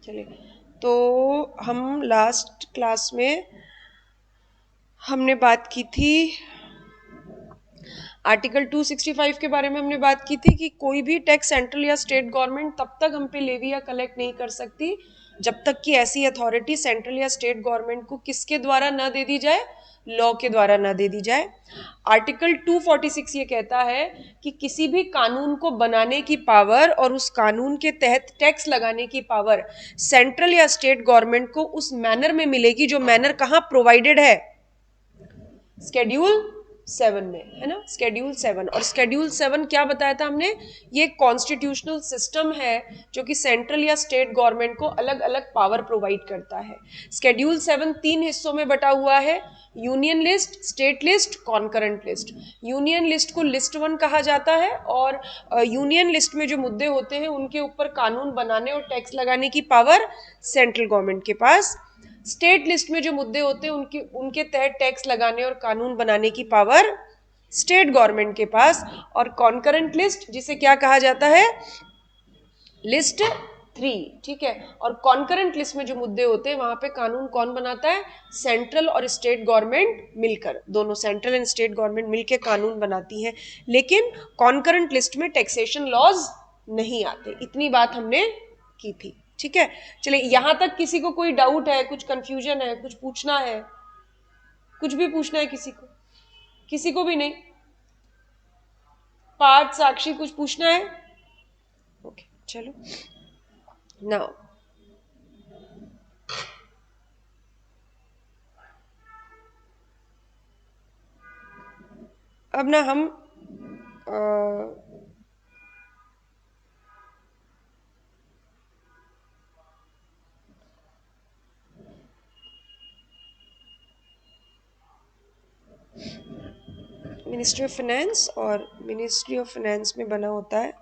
चलिए, तो हम लास्ट क्लास में हमने बात की थी आर्टिकल 265 के बारे में। हमने बात की थी कि कोई भी टैक्स सेंट्रल या स्टेट गवर्नमेंट तब तक हम पे लेवी या कलेक्ट नहीं कर सकती जब तक कि ऐसी अथॉरिटी सेंट्रल या स्टेट गवर्नमेंट को किसके द्वारा न दे दी जाए, लॉ के द्वारा न दे दी जाए। आर्टिकल 246 ये कहता है कि किसी भी कानून को बनाने की पावर और उस कानून के तहत टैक्स लगाने की पावर सेंट्रल या स्टेट गवर्नमेंट को उस मैनर में मिलेगी जो मैनर कहाँ प्रोवाइडेड है, स्केड्यूल 7 में, है ना, स्केड्यूल 7। और स्केड्यूल 7 क्या बताया था हमने, ये कॉन्स्टिट्यूशनल सिस्टम है जो कि सेंट्रल या स्टेट गवर्नमेंट को अलग अलग पावर प्रोवाइड करता है। स्केड्यूल 7 तीन हिस्सों में बटा हुआ है, union list, state list, concurrent list. Union list को लिस्ट 1 कहा जाता है और यूनियन लिस्ट में जो मुद्दे होते हैं उनके ऊपर कानून बनाने और टैक्स लगाने की पावर सेंट्रल गवर्नमेंट के पास। स्टेट लिस्ट में जो मुद्दे होते हैं उनके तहत टैक्स लगाने और कानून बनाने की पावर स्टेट गवर्नमेंट के पास। और कॉन्करेंट लिस्ट जिसे क्या कहा जाता है, लिस्ट 3, ठीक है। और कॉन्करेंट लिस्ट में जो मुद्दे होते हैं वहां पे कानून कौन बनाता है, सेंट्रल और स्टेट गवर्नमेंट मिलकर, दोनों सेंट्रल एंड स्टेट गवर्नमेंट मिलकर कानून बनाती है। लेकिन कॉन्करेंट लिस्ट में टैक्सेशन लॉज नहीं आते, इतनी बात हमने की थी, ठीक है। चलिए, यहां तक किसी को कोई डाउट है, कुछ कंफ्यूजन है, कुछ पूछना है, कुछ भी पूछना है किसी को? किसी को भी नहीं? पार्थ, साक्षी, कुछ पूछना है? ओके, चलो नाउ अब ना हम मिनिस्ट्री ऑफ फाइनेंस, और मिनिस्ट्री ऑफ फाइनेंस में बना होता है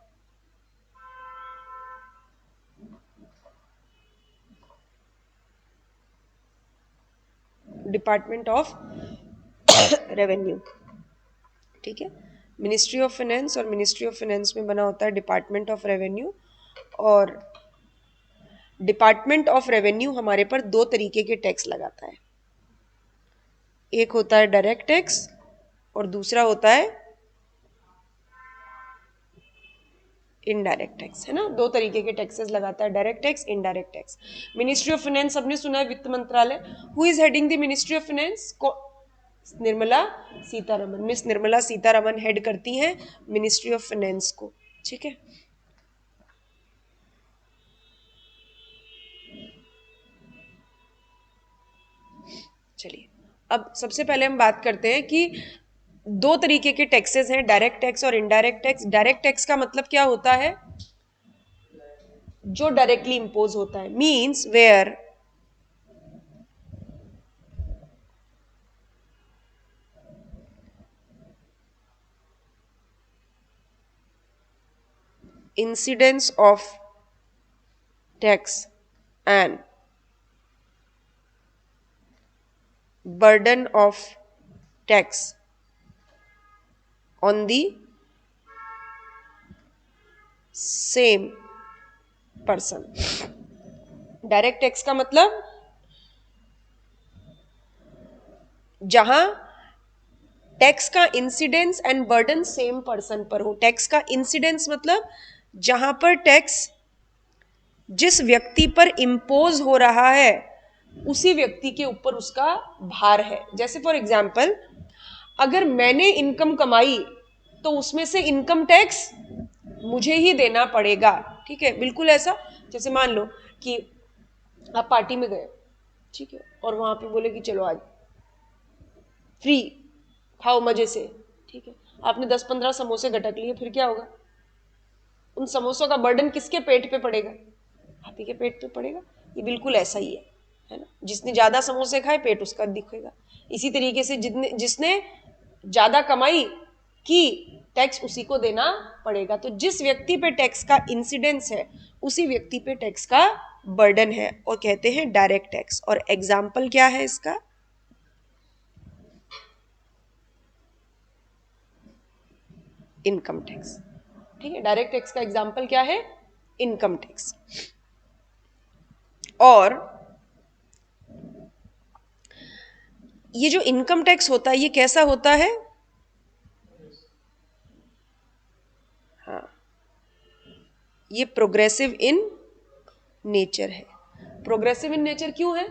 डिपार्टमेंट ऑफ रेवेन्यू, ठीक है। मिनिस्ट्री ऑफ फाइनेंस और मिनिस्ट्री ऑफ फाइनेंस में बना होता है डिपार्टमेंट ऑफ रेवेन्यू। और डिपार्टमेंट ऑफ रेवेन्यू हमारे पर दो तरीके के टैक्स लगाता है, एक होता है डायरेक्ट टैक्स और दूसरा होता है इनडायरेक्ट टैक्स, है ना। दो तरीके के टैक्सेस लगाता है, direct tax, indirect tax. Ministry of finance सबने सुना है, वित्त मंत्रालय। Who is heading the ministry of finance? Nirmala Sitharaman. Miss Nirmala Sitharaman head करती हैं मिनिस्ट्री ऑफ फाइनेंस को, ठीक है। चलिए, अब सबसे पहले हम बात करते हैं कि दो तरीके के टैक्सेस हैं, डायरेक्ट टैक्स और इनडायरेक्ट टैक्स। डायरेक्ट टैक्स का मतलब क्या होता है, जो डायरेक्टली इंपोज होता है, means where incidence of tax and burden of tax on the same person। Direct tax का मतलब जहां टैक्स का incidence and burden same person पर हो। टैक्स का इंसिडेंस मतलब जहां पर टैक्स जिस व्यक्ति पर इंपोज हो रहा है उसी व्यक्ति के ऊपर उसका भार है। जैसे फॉर एग्जाम्पल, अगर मैंने इनकम कमाई तो उसमें से इनकम टैक्स मुझे ही देना पड़ेगा, ठीक है। बिल्कुल ऐसा, जैसे मान लो कि आप पार्टी में गए, ठीक है, और वहां पे बोले कि चलो आज फ्री खाओ मजे से, ठीक है। आपने 10-15 समोसे गटक लिए, फिर क्या होगा? उन समोसों का बर्डन किसके पेट पे पड़ेगा? आप ही के पेट पे पड़ेगा। ये बिल्कुल ऐसा ही है ना। जिसने ज्यादा समोसे खाए पेट उसका दिखेगा। इसी तरीके से जिसने ज्यादा कमाई की टैक्स उसी को देना पड़ेगा। तो जिस व्यक्ति पे टैक्स का इंसिडेंस है उसी व्यक्ति पे टैक्स का बर्डन है और कहते हैं डायरेक्ट टैक्स। और एग्जाम्पल क्या है इसका? इनकम टैक्स, ठीक है। डायरेक्ट टैक्स का एग्जाम्पल क्या है? Income tax. और ये जो इनकम टैक्स होता है ये कैसा होता है? हाँ, ये प्रोग्रेसिव इन नेचर है। प्रोग्रेसिव इन नेचर क्यों है?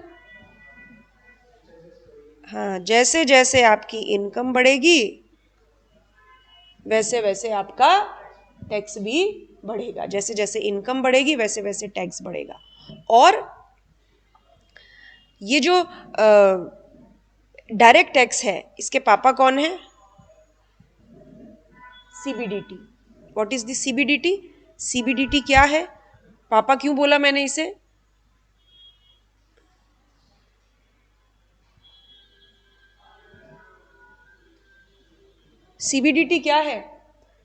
हाँ, जैसे जैसे आपकी इनकम बढ़ेगी वैसे वैसे आपका टैक्स भी बढ़ेगा। जैसे जैसे इनकम बढ़ेगी वैसे वैसे टैक्स बढ़ेगा। और ये जो डायरेक्ट टैक्स है इसके पापा कौन है? CBDT. What is the CBDT? CBDT क्या है? पापा क्यों बोला मैंने इसे? सीबीडीटी क्या है?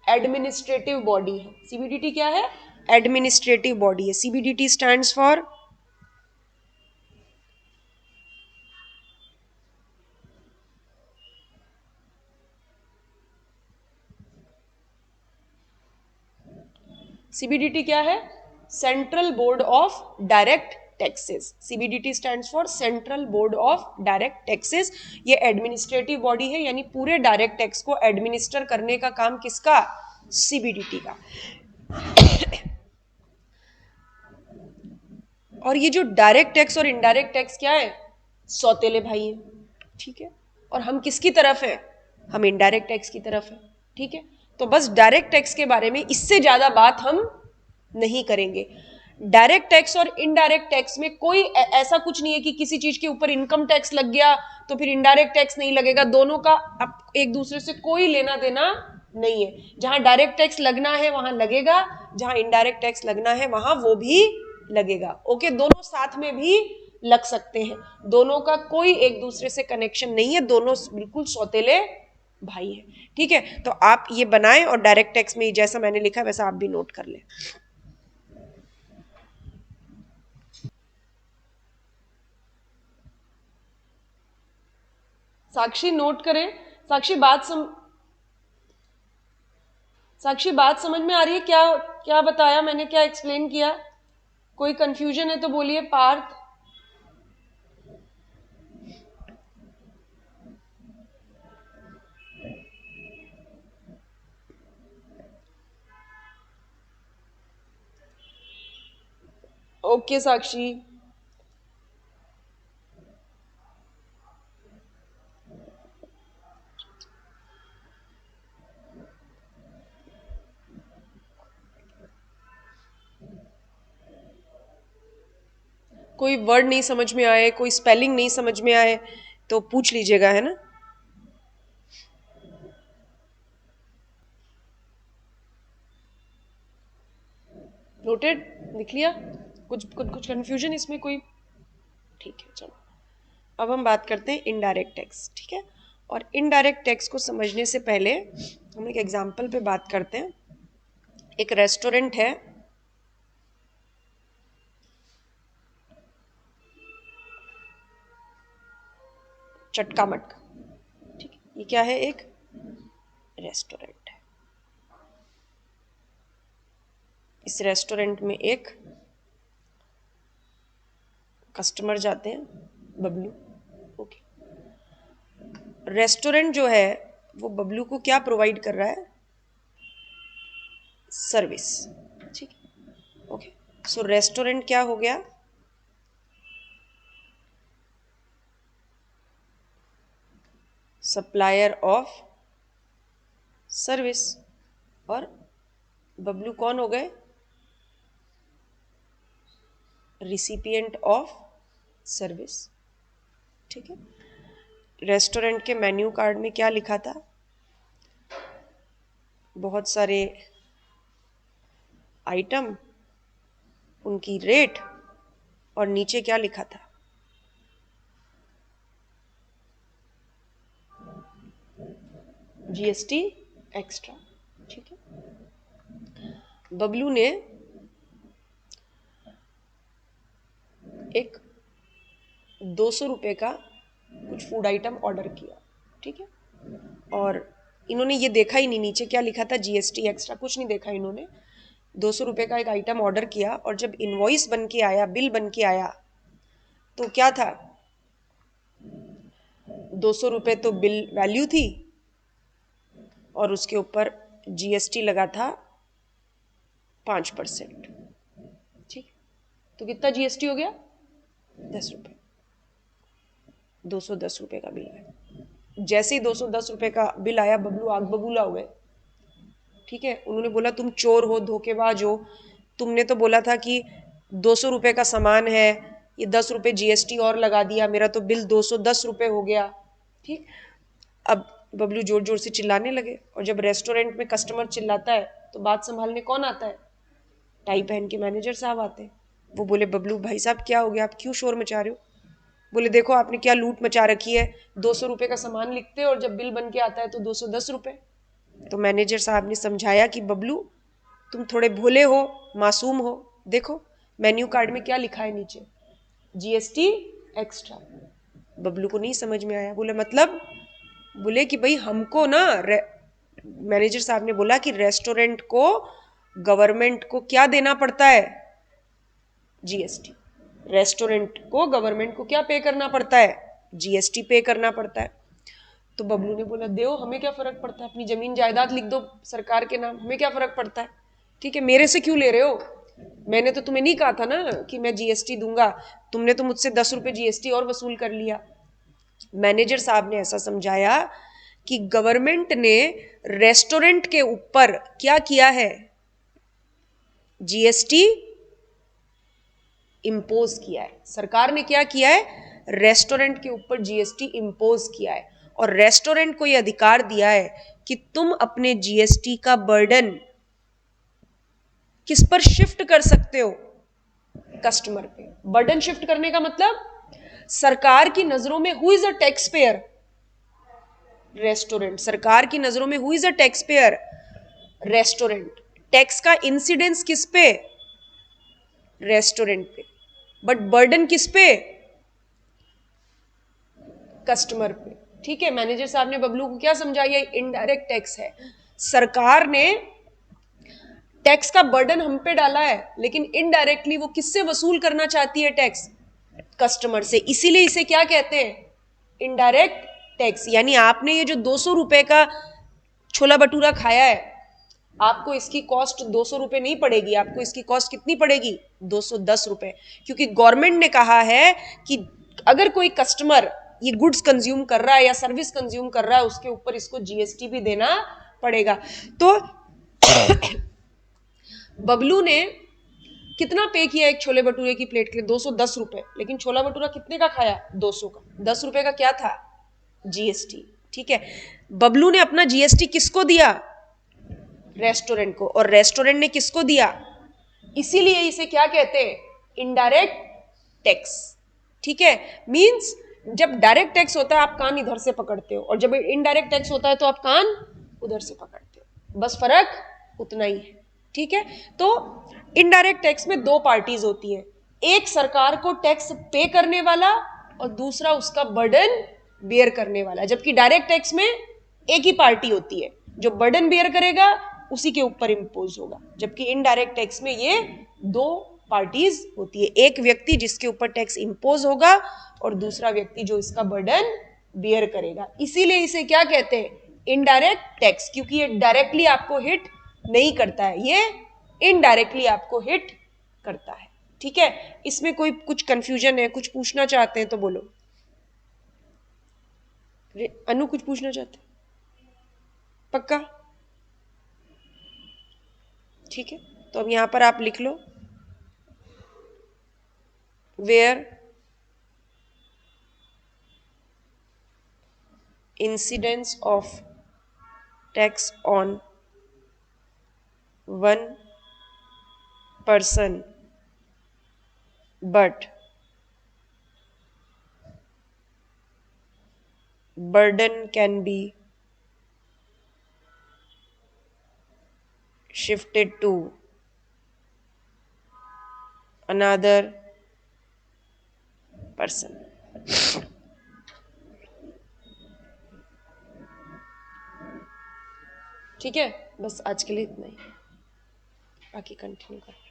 एडमिनिस्ट्रेटिव बॉडी है। सीबीडीटी क्या है? एडमिनिस्ट्रेटिव बॉडी है। सीबीडीटी स्टैंड्स फॉर सीबीडीटी क्या है? Central board of direct taxes. CBDT stands for central board of direct taxes. ये एडमिनिस्ट्रेटिव बॉडी है, यानी पूरे डायरेक्ट टैक्स को एडमिनिस्टर करने का काम किसका? सीबीडीटी का। और ये जो डायरेक्ट टैक्स और इनडायरेक्ट टैक्स क्या है? सौतेले भाई हैं, ठीक है। और हम किसकी तरफ है? हम इनडायरेक्ट टैक्स की तरफ है, ठीक है। तो बस डायरेक्ट टैक्स के बारे में इससे ज्यादा बात हम नहीं करेंगे। डायरेक्ट टैक्स और इनडायरेक्ट टैक्स में कोई ऐसा कुछ नहीं है कि किसी चीज के ऊपर इनकम टैक्स लग गया तो फिर इनडायरेक्ट टैक्स नहीं लगेगा। दोनों का एक दूसरे से कोई लेना देना नहीं है। जहां डायरेक्ट टैक्स लगना है वहां लगेगा, जहां इनडायरेक्ट टैक्स लगना है वहां वो भी लगेगा। ओके, दोनों साथ में भी लग सकते हैं। दोनों का कोई एक दूसरे से कनेक्शन नहीं है, दोनों बिल्कुल सौतेले भाई है, ठीक है। तो आप ये बनाएं और डायरेक्ट टैक्स में जैसा मैंने लिखा वैसा आप भी नोट कर लें। साक्षी नोट करें। साक्षी साक्षी बात समझ में आ रही है? क्या क्या बताया मैंने, क्या एक्सप्लेन किया? कोई कंफ्यूजन है तो बोलिए। पार्थ? ओके साक्षी। कोई वर्ड नहीं समझ में आए, कोई स्पेलिंग नहीं समझ में आए तो पूछ लीजिएगा, है ना। नोटेड? लिख लिया? कुछ कंफ्यूजन इसमें कोई? ठीक है, चलो अब हम बात करते हैं इनडायरेक्ट टैक्स, ठीक है। और इनडायरेक्ट टैक्स को समझने से पहले हम एक एग्जांपल पे बात करते हैं। एक रेस्टोरेंट है, चटका मटका, ठीक है। ये क्या है? एक रेस्टोरेंट है। इस रेस्टोरेंट में एक कस्टमर जाते हैं, बबलू। ओके, रेस्टोरेंट जो है वो बबलू को क्या प्रोवाइड कर रहा है? सर्विस, ठीक है। ओके, सो रेस्टोरेंट क्या हो गया? Supplier of service. और बबलू कौन हो गए? रिसिपिएंट ऑफ सर्विस, ठीक है। रेस्टोरेंट के मेन्यू कार्ड में क्या लिखा था? बहुत सारे आइटम, उनकी रेट, और नीचे क्या लिखा था? जीएसटी एक्स्ट्रा, ठीक है। बबलू ने एक 200 रुपये का कुछ फूड आइटम ऑर्डर किया, ठीक है। और इन्होंने ये देखा ही नहीं नीचे क्या लिखा था, जीएसटी एक्स्ट्रा, कुछ नहीं देखा इन्होंने। 200 रुपये का एक आइटम ऑर्डर किया और जब इनवॉइस बन के आया, बिल बन के आया, तो क्या था, 200 रुपये तो बिल वैल्यू थी और उसके ऊपर जीएसटी लगा था 5%। ठीक, तो कितना जीएसटी हो गया, 10 रुपये। 210 रुपये का बिल आया। जैसे ही 210 रुपये का बिल आया, बबलू आग बबूला हो गए। ठीक है, उन्होंने बोला तुम चोर हो, धोखेबाज हो, तुमने तो बोला था कि 200 रुपये का सामान है, ये 10 रुपये जीएसटी और लगा दिया, मेरा तो बिल 210 रुपये हो गया। ठीक, अब बबलू जोर जोर से चिल्लाने लगे। और जब रेस्टोरेंट में कस्टमर चिल्लाता है तो बात संभालने कौन आता है, टाई पहन के मैनेजर साहब आते हैं। वो बोले बबलू भाई साहब क्या हो गया, आप क्यों शोर मचा रहे हो। बोले देखो आपने क्या लूट मचा रखी है, 200 रुपये का सामान लिखते हो और जब बिल बन के आता है तो 210 रुपये। तो मैनेजर साहब ने समझाया कि बबलू तुम थोड़े भोले हो, मासूम हो, देखो मेन्यू कार्ड में क्या लिखा है नीचे, जीएसटी एक्स्ट्रा। बबलू को नहीं समझ में आया। बोले मतलब, बोले कि भाई हमको ना मैनेजर साहब ने बोला कि रेस्टोरेंट को, गवर्नमेंट को क्या देना पड़ता है, जीएसटी। रेस्टोरेंट को गवर्नमेंट को क्या पे करना पड़ता है, जीएसटी पे करना पड़ता है। तो बबलू ने बोला देव हमें क्या फर्क पड़ता है, अपनी जमीन जायदाद लिख दो सरकार के नाम, हमें क्या फर्क पड़ता है। ठीक है, मेरे से क्यों ले रहे हो, मैंने तो तुम्हें नहीं कहा था ना कि मैं जीएसटी दूंगा, तुमने तो मुझसे 10 रुपये जीएसटी और वसूल कर लिया। मैनेजर साहब ने ऐसा समझाया कि गवर्नमेंट ने रेस्टोरेंट के ऊपर क्या किया है, जीएसटी इंपोज किया है। सरकार ने क्या किया है, रेस्टोरेंट के ऊपर जीएसटी इंपोज किया है और रेस्टोरेंट को यह अधिकार दिया है कि तुम अपने जीएसटी का बर्डन किस पर शिफ्ट कर सकते हो, कस्टमर पे। बर्डन शिफ्ट करने का मतलब, सरकार की नजरों में who is a tax payer, restaurant. सरकार की नजरों में who is a tax payer, restaurant. Tax का इंसिडेंस किस पे, रेस्टोरेंट पे, बट बर्डन किस पे, कस्टमर पे। ठीक है, मैनेजर साहब ने बबलू को क्या समझाया, इनडायरेक्ट टैक्स है, सरकार ने टैक्स का बर्डन हम पे डाला है, लेकिन इनडायरेक्टली वो किससे वसूल करना चाहती है टैक्स, कस्टमर से। इसीलिए इसे क्या कहते हैं, इनडायरेक्ट टैक्स। यानी आपने ये जो 200 रुपए का छोला भटूरा खाया है, आपको इसकी कॉस्ट 200 रुपए नहीं पड़ेगी, आपको इसकी कॉस्ट कितनी पड़ेगी, 210 रुपए। क्योंकि गवर्नमेंट ने कहा है कि अगर कोई कस्टमर ये गुड्स कंज्यूम कर रहा है या सर्विस कंज्यूम कर रहा है, उसके ऊपर इसको जीएसटी भी देना पड़ेगा। तो बबलू ने कितना पे किया एक छोले भटूरे की प्लेट के लिए, 210 रुपए। लेकिन छोला भटूरा कितने का खाया, 200 का। 10 रुपए का क्या था, जीएसटी। ठीक है, बबलू ने अपना जीएसटी किसको दिया, रेस्टोरेंट को, और रेस्टोरेंट ने किसको दिया, इसीलिए इसे क्या कहते हैं, इनडायरेक्ट टैक्स। ठीक है, मींस जब डायरेक्ट टैक्स होता है आप कान इधर से पकड़ते हो, और जब इनडायरेक्ट टैक्स होता है तो आप कान उधर से पकड़ते हो, बस फर्क उतना ही है। ठीक है, तो इनडायरेक्ट टैक्स में दो पार्टीज होती हैं, एक सरकार को टैक्स पे करने वाला और दूसरा उसका बर्डन बेयर करने वाला। जबकि डायरेक्ट टैक्स में एक ही पार्टी होती है, जो बर्डन बेयर करेगा उसी के ऊपर इंपोज होगा। जबकि इनडायरेक्ट टैक्स में ये दो पार्टीज होती है, एक व्यक्ति जिसके ऊपर टैक्स इंपोज होगा और दूसरा व्यक्ति जो इसका बर्डन बेयर करेगा। इसीलिए इसे क्या कहते हैं, इनडायरेक्ट टैक्स, क्योंकि ये डायरेक्टली आपको हिट नहीं करता है, ये इनडायरेक्टली आपको हिट करता है। ठीक है, इसमें कोई कुछ कंफ्यूजन है, कुछ पूछना चाहते हैं तो बोलो। अनु कुछ पूछना चाहते, पक्का? ठीक है, तो अब यहां पर आप लिख लो, where incidence of tax on one person but burden can be shifted to another person। ठीक है, बस आज के लिए इतना ही, बाकी कंटिन्यू करो।